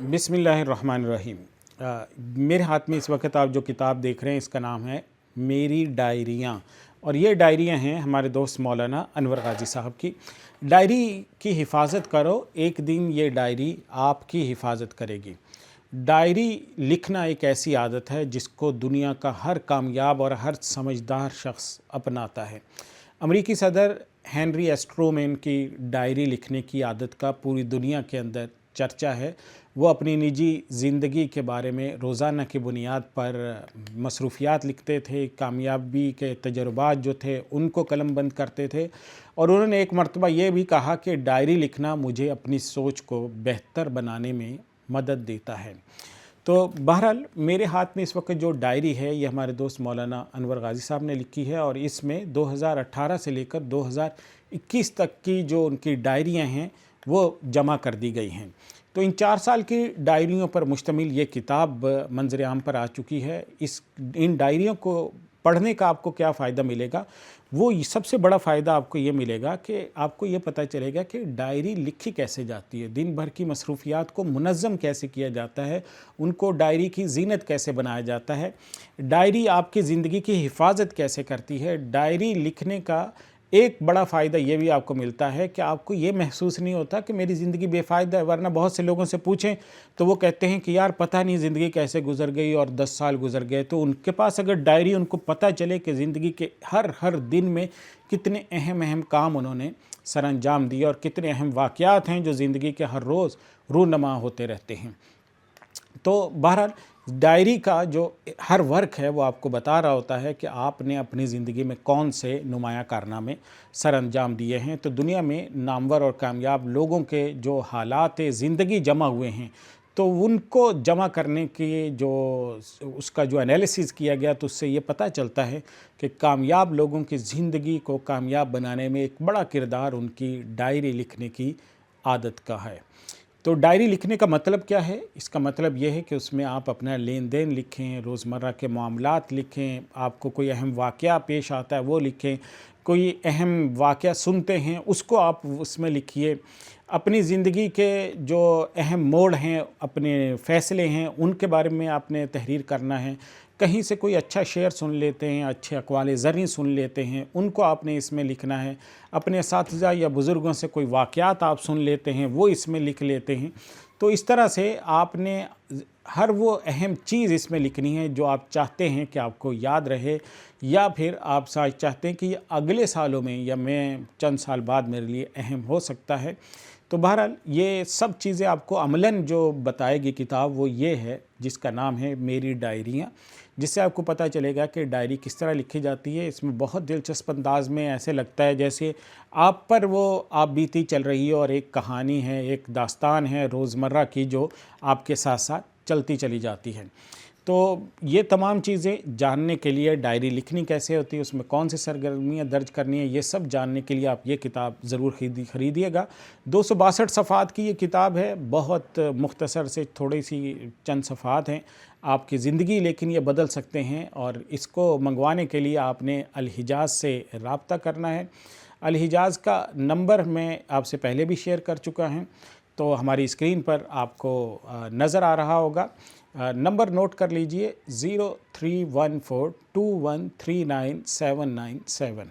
बिस्मिल्लाहिर्रहमानिर्रहीम। मेरे हाथ में इस वक्त आप जो किताब देख रहे हैं इसका नाम है मेरी डायरियाँ, और ये डायरियाँ हैं हमारे दोस्त मौलाना अनवर गाजी साहब की। डायरी की हिफाजत करो, एक दिन ये डायरी आपकी हिफाजत करेगी। डायरी लिखना एक ऐसी आदत है जिसको दुनिया का हर कामयाब और हर समझदार शख्स अपनाता है। अमेरिकी सदर हेनरी एस ट्रूमैन की डायरी लिखने की आदत का पूरी दुनिया के अंदर चर्चा है। वो अपनी निजी ज़िंदगी के बारे में रोज़ाना की बुनियाद पर मसरूफ़ियात लिखते थे, कामयाबी के तजुर्बात जो थे उनको कलमबंद करते थे, और उन्होंने एक मरतबा ये भी कहा कि डायरी लिखना मुझे अपनी सोच को बेहतर बनाने में मदद देता है। तो बहरहाल मेरे हाथ में इस वक्त जो डायरी है ये हमारे दोस्त मौलाना अनवर गाजी साहब ने लिखी है, और इसमें 2018 से लेकर 2021 तक की जो उनकी डायरियां हैं वो जमा कर दी गई हैं। तो इन 4 साल की डायरियों पर मुश्तमिल ये किताब मंजर आम पर आ चुकी है। इन डायरियों को पढ़ने का आपको क्या फ़ायदा मिलेगा? वो सबसे बड़ा फ़ायदा आपको ये मिलेगा कि आपको ये पता चलेगा कि डायरी लिखी कैसे जाती है, दिन भर की मसरूफ़ियात को मुनज़्ज़म कैसे किया जाता है, उनको डायरी की ज़ीनत कैसे बनाया जाता है, डायरी आपकी ज़िंदगी की हिफाजत कैसे करती है। डायरी लिखने का एक बड़ा फ़ायदा ये भी आपको मिलता है कि आपको ये महसूस नहीं होता कि मेरी ज़िंदगी बेफ़ायदा है। वरना बहुत से लोगों से पूछें तो वो कहते हैं कि यार पता नहीं ज़िंदगी कैसे गुजर गई और 10 साल गुजर गए। तो उनके पास अगर डायरी, उनको पता चले कि ज़िंदगी के हर दिन में कितने अहम काम उन्होंने सर अंजाम दिए और कितने अहम वाक़यात हैं जो ज़िंदगी के हर रोज़ रूनमा होते रहते हैं। तो बहरहाल डायरी का जो हर वर्क है वो आपको बता रहा होता है कि आपने अपनी ज़िंदगी में कौन से नुमाया कारनामे सर अंजाम दिए हैं। तो दुनिया में नामवर और कामयाब लोगों के जो हालात ज़िंदगी जमा हुए हैं, तो उनको जमा करने की जो उसका जो एनालिसिस किया गया, तो उससे ये पता चलता है कि कामयाब लोगों की ज़िंदगी को कामयाब बनाने में एक बड़ा किरदार उनकी डायरी लिखने की आदत का है। तो डायरी लिखने का मतलब क्या है? इसका मतलब यह है कि उसमें आप अपना लेन देन लिखें, रोज़मर्रा के मामलात लिखें, आपको कोई अहम वाक़या पेश आता है वो लिखें, कोई अहम वाक़या सुनते हैं उसको आप उसमें लिखिए, अपनी ज़िंदगी के जो अहम मोड़ हैं, अपने फ़ैसले हैं, उनके बारे में आपने तहरीर करना है। कहीं से कोई अच्छा शेर सुन लेते हैं, अच्छे अक़वाल ज़रई सुन लेते हैं, उनको आपने इसमें लिखना है। अपने असातिज़ा या बुज़ुर्गों से कोई वाक़यात आप सुन लेते हैं, वो इसमें लिख लेते हैं। तो इस तरह से आपने हर वो अहम चीज़ इसमें लिखनी है जो आप चाहते हैं कि आपको याद रहे, या फिर आप चाहते हैं कि ये अगले सालों में या मैं चंद साल बाद मेरे लिए अहम हो सकता है। तो बहरहाल ये सब चीज़ें आपको अमलन जो बताएगी किताब वो ये है, जिसका नाम है मेरी डायरियाँ, जिससे आपको पता चलेगा कि डायरी किस तरह लिखी जाती है। इसमें बहुत दिलचस्प अंदाज में ऐसे लगता है जैसे आप पर वो आप बीती चल रही है और एक कहानी है, एक दास्तान है रोज़मर्रा की जो आपके साथ साथ चलती चली जाती है। तो ये तमाम चीज़ें जानने के लिए, डायरी लिखनी कैसे होती है, उसमें कौन सी सरगर्मियाँ दर्ज करनी है, ये सब जानने के लिए आप ये किताब ज़रूर खरीदिएगा। 262 सफ़ात की ये किताब है, बहुत मुख्तसर से थोड़ी सी चंद सफ़ात हैं आपकी ज़िंदगी, लेकिन ये बदल सकते हैं। और इसको मंगवाने के लिए आपने अल-हिजाज़ से रब्ता करना है। अल-हिजाज़ का नंबर मैं आपसे पहले भी शेयर कर चुका हूँ, तो हमारी स्क्रीन पर आपको नज़र आ रहा होगा। नंबर नोट कर लीजिए 031421399797।